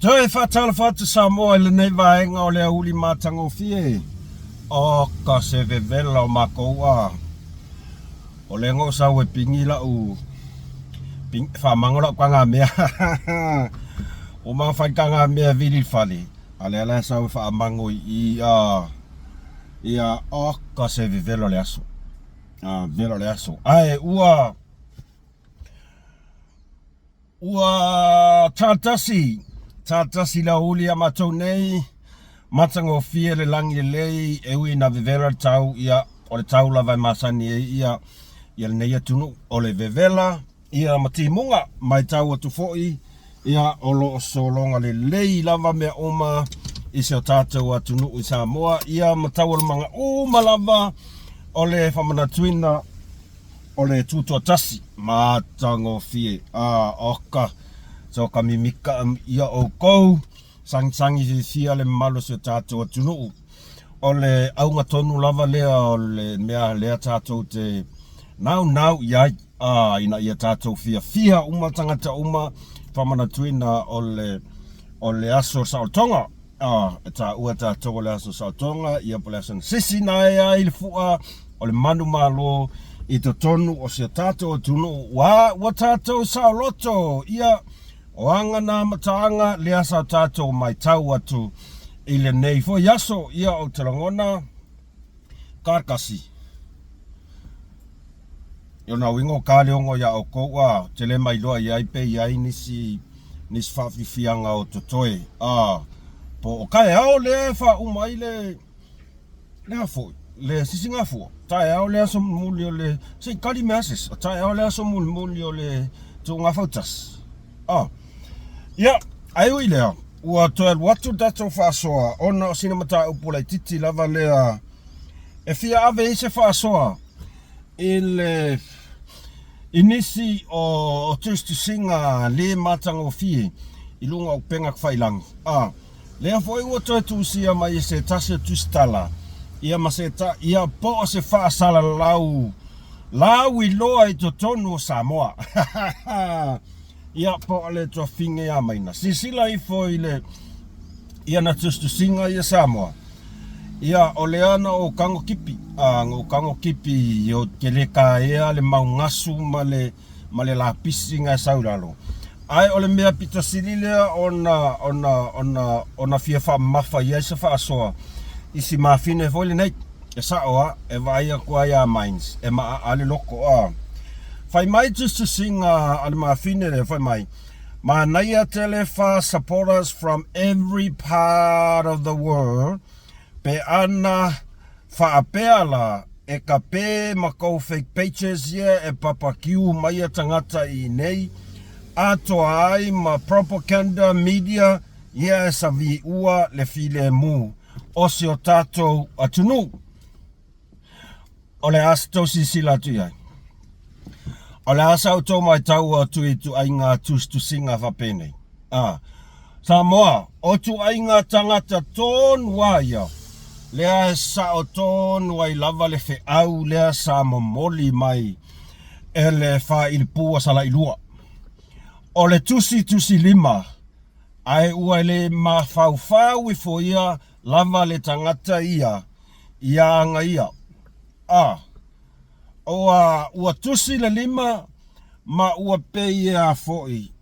Toi fatal fatu Samoa le nei vaenga o le uli matango fie. O ka se vevela o makoa. O le ngo sa we pingi la u. Ping fa mangola kwanga mea. O ma fa kanga mea vili fali. Ale ala sa fa mango ia o ka se vevela le aso. Velo le aso. Ai ua tatasi la uli a matou nei matango fie le langi lei e ui na vevela tau ia o le tau la vai masani ia le neia tunu o le vevela ia matimunga mai tau atu foi ia o lo solonga le lei lava mea oma i se o tātou atunu i Samoa ia matau le manga oma lava o le whamanatuina o le tutua tasi matango fie oka so kami mika ia o kou sangi fia le malo se tātou atunu o le aunga tonu lava lea o le mea lea tātou te nau iai ina ia tātou fia uma tangata uma whamanatuina o le aso Saotonga ta ua tātou o le aso Saotonga ia po le aso sisi na ea i le fua o le manu malo i to tonu o se tātou atunu wa tātou Saoloto ia o anga na mataanga le asa tātou mai tau atu i le nei fo yaso ia o te langona karkasi. Io na wingo ka leongo ia o koua te le mai loa iai pe iai nisi whawhiwhianga o totoe. Po o kai ao le wha umai le hafoi, le sisinga fua. Tai ao le aso muli o le, sei kari me ases, tai ao le aso muli o le tu ngā whautas. Ia, ai ui lea, ua toel watu dato whaasoa, ona o sina mata upulai titi lava lea, e fia ave i se whaasoa, inisi o tustu singa le matango fie, i lunga o penga kwhailangi. Lea foi ua toe tusia mai i se tase tustala, ia po se whaasala lau i loa i to tonu o Samoa. Ia po ale to finge a maina. Sisila i foi le ia na tustu singa i Samoa. Ia o le ana o kango kipi. O kango kipi o ke le ka ea le maungasu ma le lapisi ngai sauralo. Ai o le mea pita sililea ona fia wha mafa ia se wha asoa. Isi mafine foi le nei. E saoa e vai a kua ia mines. E maa ale loko Fai mai tustu singa ale mafine le fai mai. Ma naia telefa supporters from every part of the world. Pe ana whaapeala e ka pe makou fake pages ia e papakiu mai a tangata i nei. Ato ai ma propaganda media ia e savi ua le file mu. O se o tātou atunu. O le asto sisila tu iai. O le asa o tō mai tau atu i tu ainga tustu singa whapene. Samoa, o tu ainga tangata tōnu waia. Lea e sa o tōnu ai lava le fe au lea sa momoli mai e le wha il pua sala ilua. O le tusi lima, ai ua le ma whau i fo ia lava le tangata ia anga ia. Ua tusi le lima ma ua pe ia foi.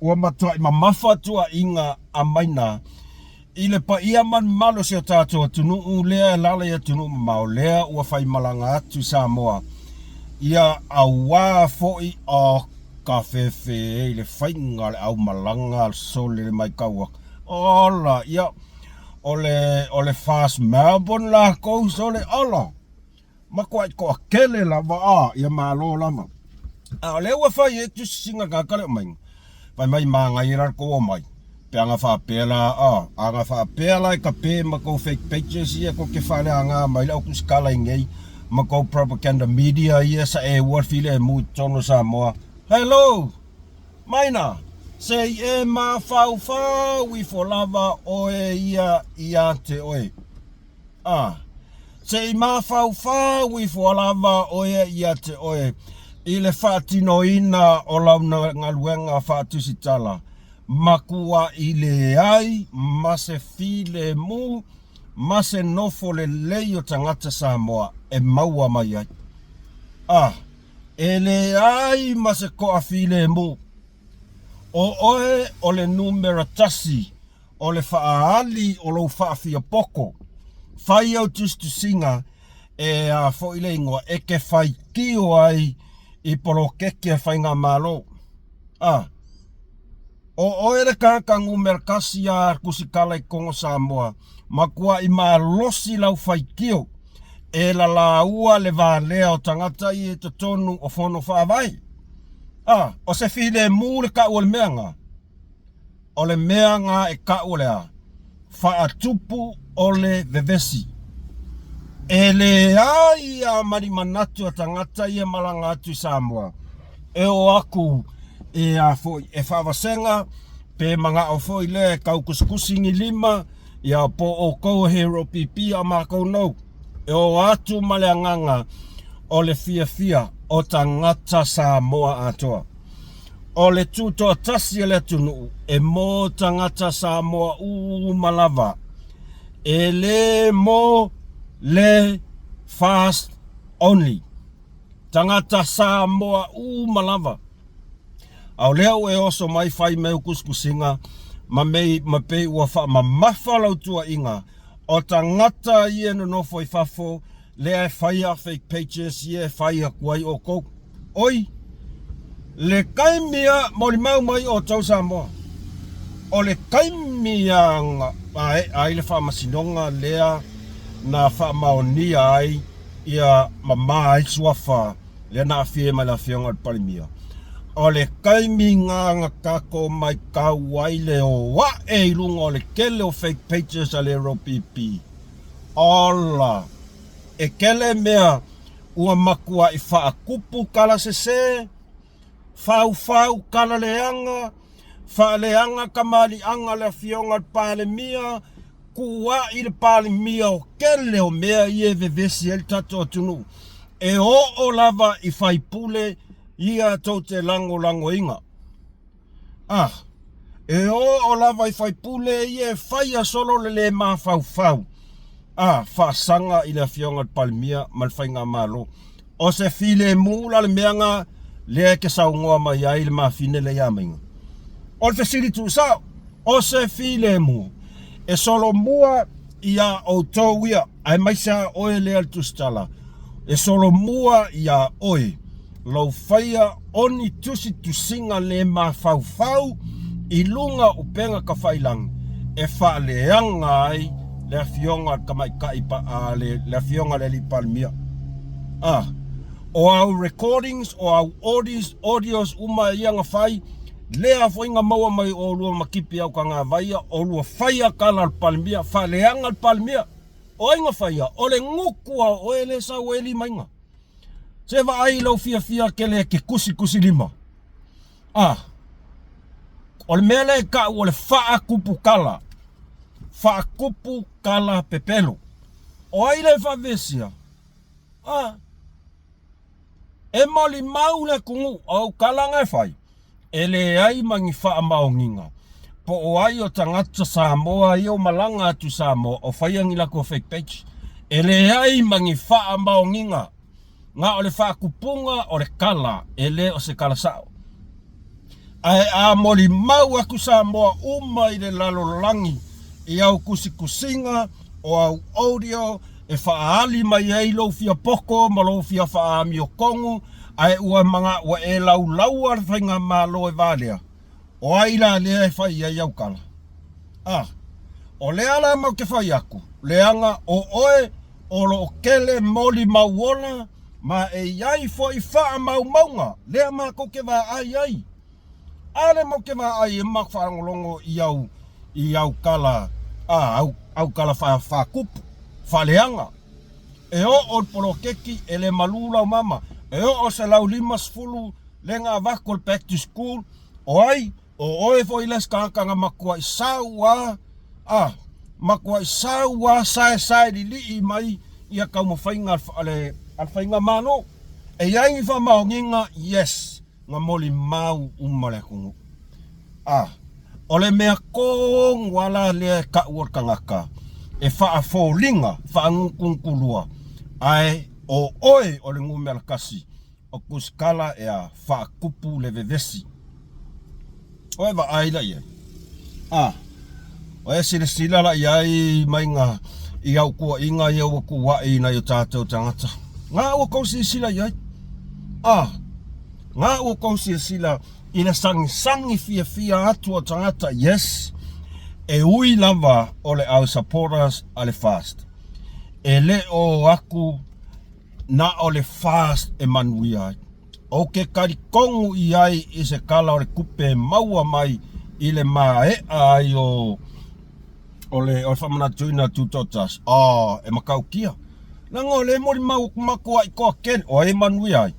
Ua matua i mamafatua inga a maina. I le pa ia man malo se o tātou atunu lea lala ia tunu mao lea ua whai malanga atu Samoa. Ia awa foi o ka fefe le whainga le au malanga sole le mai kaua. Ola, ia ole fast Melbourne la kou sole ola. Makwai ko akele lava ia malo lama. Le ua whai e tu singa kakale o mai. Vai mai manga i rar ko o mai. Pe anga whaapela i ka pe mako fake pages ia ko ke whale anga mai lau kuskala i ngei. Mako propaganda media ia sa e warfile e mu tono Samoa. Hello, maina. Sei e ma whau i fo lava oe ia te oe. Sei ma whau i fo lava oe ia te oe. I le whaatino ina o launa ngaluenga whaatusi tala. makua i le ai, ma se file mu, ma se nofo le lei o tangata Samoa, e maua mai ai. E le ai ma se koa file mu, o oe o le numera tasi, o le whaali o lo whaafia poko, whai au tustu singa, e a fo ile ingoa, e ke whai kio ai, i polo keke whai ngā malo. O oere kākangu merkasi a kusikala i Kongo Samoa, makua i maa losi lau whaikio, e la la ua le vālea o tangata i e te tonu o whono whaavai. O se while mūre ka ua le meanga. O le meanga e ka ua lea, whaatupu o le vevesi. E le ai a mari manatu a tangata i e malanga atu Samoa. E o aku, e a foi e whawasenga pe manga o foi le kau kuskusingi lima ia po o kou hero pipi a mako no e o atu male anganga o le fia o tangata Samoa atoa o le tuto tasi le tunu e mo tangata Samoa malava e le mo le fast only tangata Samoa malava. Au leo e oso mai whai meu kuskusinga, ma pei ua wha ma mawhalau tua inga, o tangata i eno no foi fafo, lea e whai a fake pages, i e whai a kuai o kou. Oi, le kaimia mori mau mai o tau Samoa. O le kaimia nga, ai le wha masinonga lea na wha maonia ai, ia ma ai suafa, lea na awhie mai la whionga parimia. O le kaimi nganga kako mai kauaile o wa e ilunga o le kele o fake pages a le ROPP. Ola, e kele mea ua makua i whaakupu kala se, fau kala leanga, wha leanga kamali anga le fionga pale mia, kua i le pale mia o kele o mea i e vevesi el tato tunu. E o lava i whaipule ia tau te lango inga. E o lava i whaipule ia e whaia solo le maa fau. Whaasanga i le fionga palmia mal whainga malo. O se file mula le meanga lea ke saungoa mai ai le maa fine le yamainga. O le fesiri tu sao, o se file mu. E solo mua ia o tau ia, ai maisa oe lea tu stala. E solo mua ia oe. Lau whaia oni tusi tu singa le ma fau i lunga upenga ka whailang e wha leanga ai le fionga kamai kaipa a le fionga le li palmia. O au recordings o au audios uma ianga whai lea whainga maua mai o lua makipi au ka ngā vaia o lua whaia kala al palmia wha leanga al palmia o inga whaia o le ngukua o ele sa o eli mainga. Se va ai lau fia kele ke kusi lima. O le mele ka o le whaakupu kala pepelo. O ai le whavesia. E mali mau le kungu au kala ngai whai. E le ai mangi wha maonginga. Po o ai o tangata Samoa i o malanga atu Samoa o whaiangi lako fake page. E le ai mangi wha maonginga. Nga o le whaakupunga o le kala, e le o se kala sao. Ai a moli mau aku Samoa i le lalolangi, i au kusinga, o au audio, e whaali mai ei lo fia poko, ma lo fia whaami o kongu, ai ua manga ua e lau ar whainga malo e valea. O ai la lea e whai ai au kala. O lea la mau ke whai aku, leanga o oe, o lo kele moli mauona, ma e iai fo i wha maunga, lea ma ko ke wā ai. Ale mo ke wā ai e mak whaangolongo i au kala, au kala wha kupu, wha leanga. E o polo keki e le malula o mama, e o se lau 5 le ngā wakol back to school, o ai, o oe fo i les kākanga makua i saua, makua i saua sae li i mai, ia kau mo whainga al whainga mano. E iai wha maonginga, yes, ngā moli mau umale kungu. ole mea kong wala le ka uorkangaka e whaafolinga whaangunkulua ai o oe o le ngumela kasi o kuskala e a whaakupu le vevesi oe wa aila ia o e sila la iai mai ngā i au kua inga i au kua ina i o tātou tangata ngā ua kousi sila iai ngā ua kousi sila ina sangi fia atu o tangata yes e ui lava o le au supporters a le fast e le o aku na o le fast e manui ai o ke karikongu i ai i se kala o le kupe maua mai i le mae ai o le whamana tuina tutotas e makau kia nanga o le mori mau kumako ai koa ken o e manui ai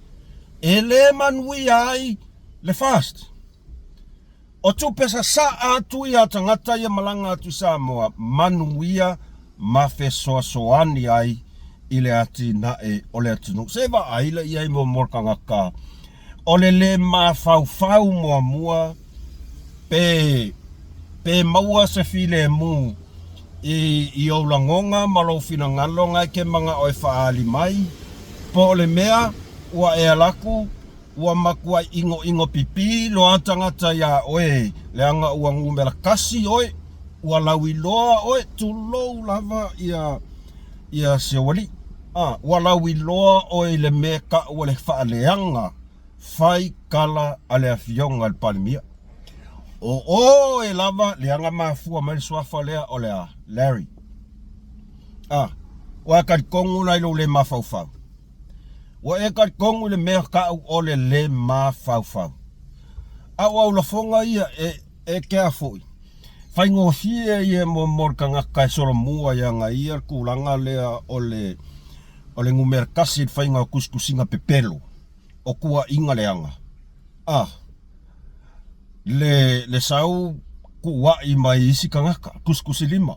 e le manui ai le fast o tu pesa sa atu ia tangata ia malanga atu Samoa manuia mafesoasoani ai ile ati na e ole atu seva aila ia i mo morkangaka ole le mafau mua pe maua se file mu i o langonga malo fina ngalonga ke manga o faali mai po le mea ua e alaku ua makua ingo pipi lo atangata ya oe leanga ua ngumela kasi oe ua lawi loa oe tulou lava ia sewali ua lawi loa oe le meka ua le faaleanga fai kala ale afionga al palmia o e lava leanga mafua mai swafa lea o lea Larry ua karikongu nai lo le mafaufau ua e karikongu le mea kau o le mafaufau au la fonga ia e kea foi fai ngofie ia mo morkanga kai solo mua ia nga ia kulanga lea o le ngumerkasi fai ngā kuskusinga pepelo o kua inga leanga le sau kua i mai isi kangaka kuskusi lima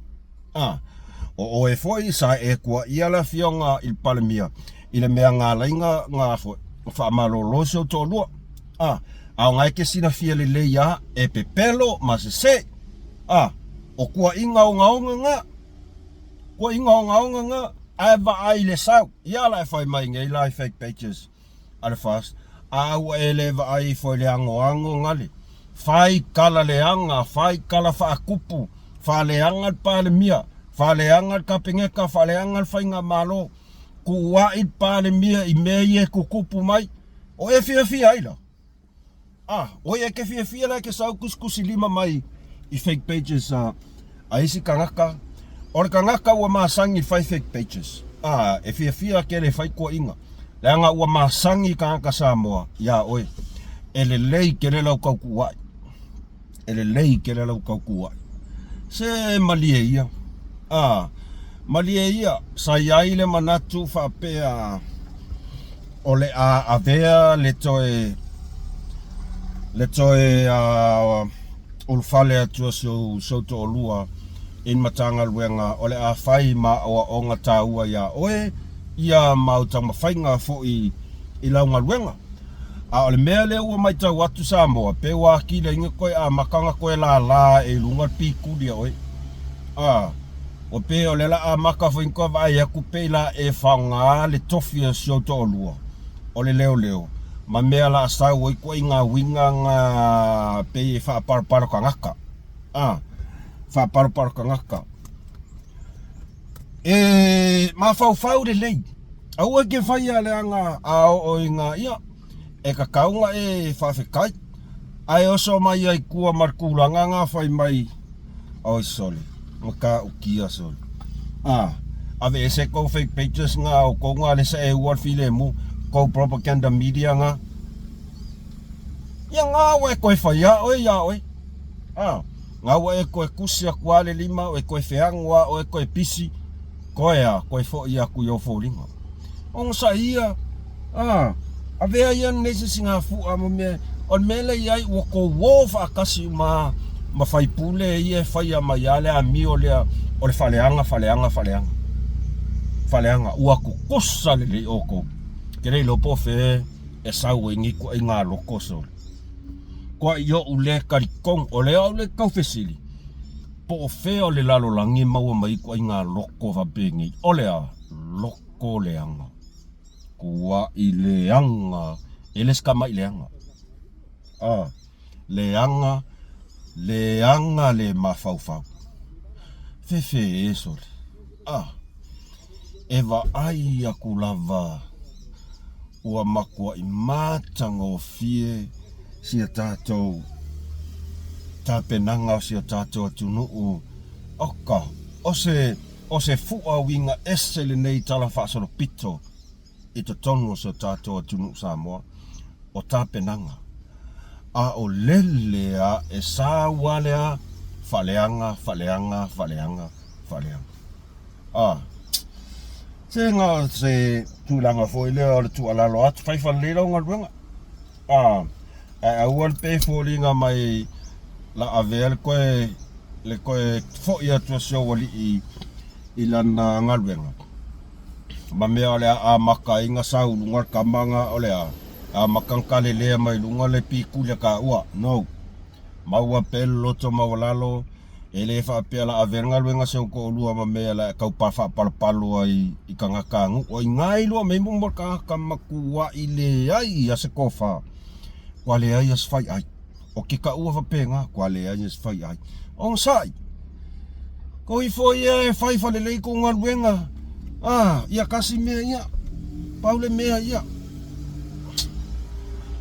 o e foi sa e kua ia la fionga il palmia ile mea ngā lainga ngā foi whaamaloloso tō lua au ngai ke sina fia le ia e pepelo ma se o kua inga o ngaonga nga ai va ai le sau ia la fai mai ngai la fake pages ale fast au e le va ai foi le ango ngali fai kala leanga fai kala fa kupu fa leanga pa le mia fa leanga kapengeka fa leanga fai nga malo ku wa it pa le mia i meye ku kupu mai o e fia aila o e ke fia la ke sau kuskusi lima mai i fake pages a isi kangaka o kangaka ua masangi fai fake pages e fia ke le fai ko inga leanga ua masangi kangaka Samoa ya oe ele lei ke le lau kaukuai se malie ia sa iaile manatu fa pea ole a vea le toe ulfale atu so to olua in matanga luenga ole a fai ma o onga taua ya oe ia mauta mafainga fo i launga luenga ole mea le ua mai tau atu Samoa pe wa ki le inga koe a makanga koe la e lunga piku dia oe o pe ole la a maka fo inko vai aku pe la e fanga le tofia so to olua ole leo ma mea la sa oi ko inga winga nga pe fa par kangaka fa par kangaka ma fau de lei au ke fai ale anga o inga ia e ka kaunga e whawhekai ai oso mai ai kua markulanga ngā whai mai oi soli maka ukia soli ave ese ko fake pages ngā o ko ngā le sa e uar file mu ko propaganda media ngā ia ngā we koe whai oi ngā we koe kusia kuale lima o e koe whiangua o e koe pisi koe fo ia ku yo fōringa ong sa ia avea ia nese singa fu me on mele ia wako wofa kasi ma fai pule ia fai a maiale a mi ole faleanga ua ko kosa le oko kere lo pofe e sau ngi ko inga lo koso Kwa yo ule karikong ole ole kau fesili. Po fe ole lalo langi maua mai kwa inga loko va bengi. Ole a loko leanga. Kua I leanga. Eles kama I leanga. Leanga le mafaufau. Fefe e sole. Eva ai aku lava. Ua makua I matanga o fie. Sia tātou. Tā penanga o sia tātou atunu. Oka. O se fua winga esele nei tala whaasoro pito. I to tonu o sia tātou atunu Samoa. O tā penanga. A o lele a e sā wale a faleanga. Se ngā se tūlanga fōi lea o le tualalo atu whaifa lera o ngā ruenga. Aual pe fōri ngā mai la avea le koe fōi atua sio wali I lana ngā ruenga. Ma mea ole a maka inga sau lunga kamanga ole a makankale lea mai lunga le pikulia ka ua. No. Maua pelo loto mawalalo. Ele fa pia la avenga luenga se ko lua ma mea la kau pa fa palo ai I kangakangu o ngai lua me mo ka makua I le ai ase kofa. Kwa le ai as fai ai. O ki ka ua fa penga kwa le ai as fai ai. On sai. Ko I foi e fai fa le ko ngal luenga. Ia kasi mea ia. Paule mea ia.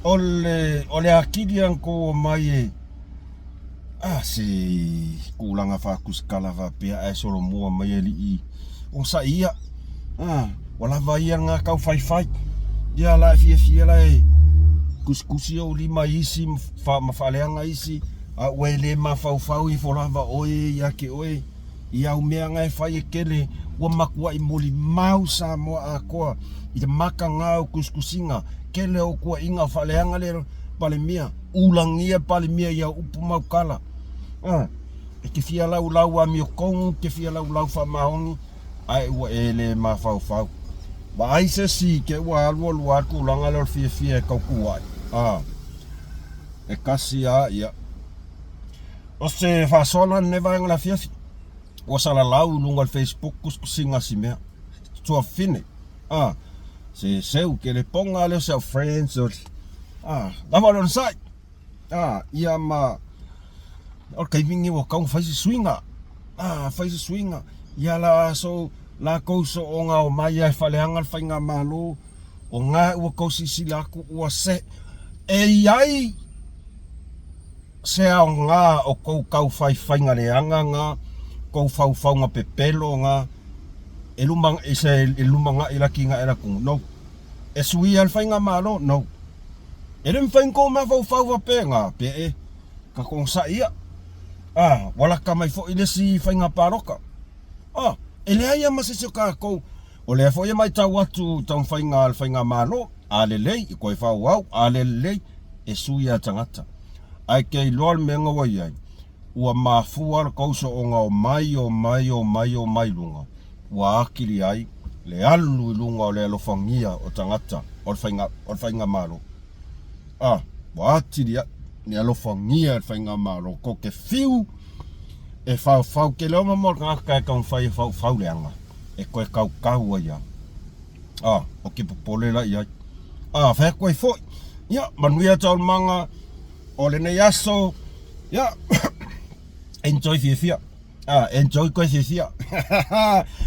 Ole akidi ko mai e se kulanga whakuskala whapea e soro mua mai e li o sa ia wala vai ngā kau whai ia la fia la e kuskusi o lima isi mawhaleanga isi a wele ma whau I wholava oe ia ke oe ia o mea ngai whai e kele ua makua I moli mau Samoa a koa I te maka ngā o kuskusinga kele o kua inga whaleanga lero pale mea ulangia pale mea ia upu mau kala e ke fia lau a mio kongu, ke fia lau wha mahongi, ai ua ele ma whau. Ba ai se si ke ua alua aku langa lor fia e kau kuai. E kasi ia. O se whasona ne vai ngala fia. O sala lau lunga Facebook kuskusinga si mea. Tua fine. Se seu ke le ponga leo seu friends. Lama lon sai. Ia ma o kai vingi o kau faisi swinga ia la so la kouso o ngā o mai ai whaleanga whainga malo o ngā ua kousi silaku ua se ai se ao ngā o kou kau whainga leanga ngā kou whaunga pepelo ngā e lumanga I laki ngā era kungu no e sui al whainga malo no e rem whainko ma whau pe ngā pe e ka kong sa ia wala ka mai fo ile si whainga paroka. Ele ai ama se ka kou. O le fo ia mai tau atu tau whainga malo. Alelei, I koe whau au, alelei, e sui a tangata. Ai kei loal menga wai ai. Ua mafuar kausa o ngā o mai lunga. Ua akili ai, le alu lunga o le alofangia o tangata, o whainga malo. Ua atiri ni alofangia e whainga malo ko ke fiu e whau ke leo mamor ngaka e kau whai whau leanga e koe kau ia o ke popolela ia whai koe fhoi ia manuia tau manga o le nei aso ia enjoy fia enjoy koe fia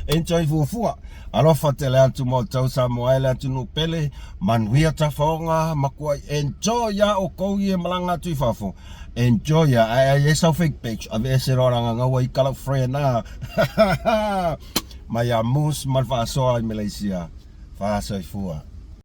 enjoy fuafua alofa te le atu mo tau Samoa le atu no pele manuia ta whaonga makua enjoy ya o kou I malanga tui whafo enjoy ya ai sau fake page ave se roranga ngawa I kala free na mai a mus mal fa so ai Malaysia fa so fua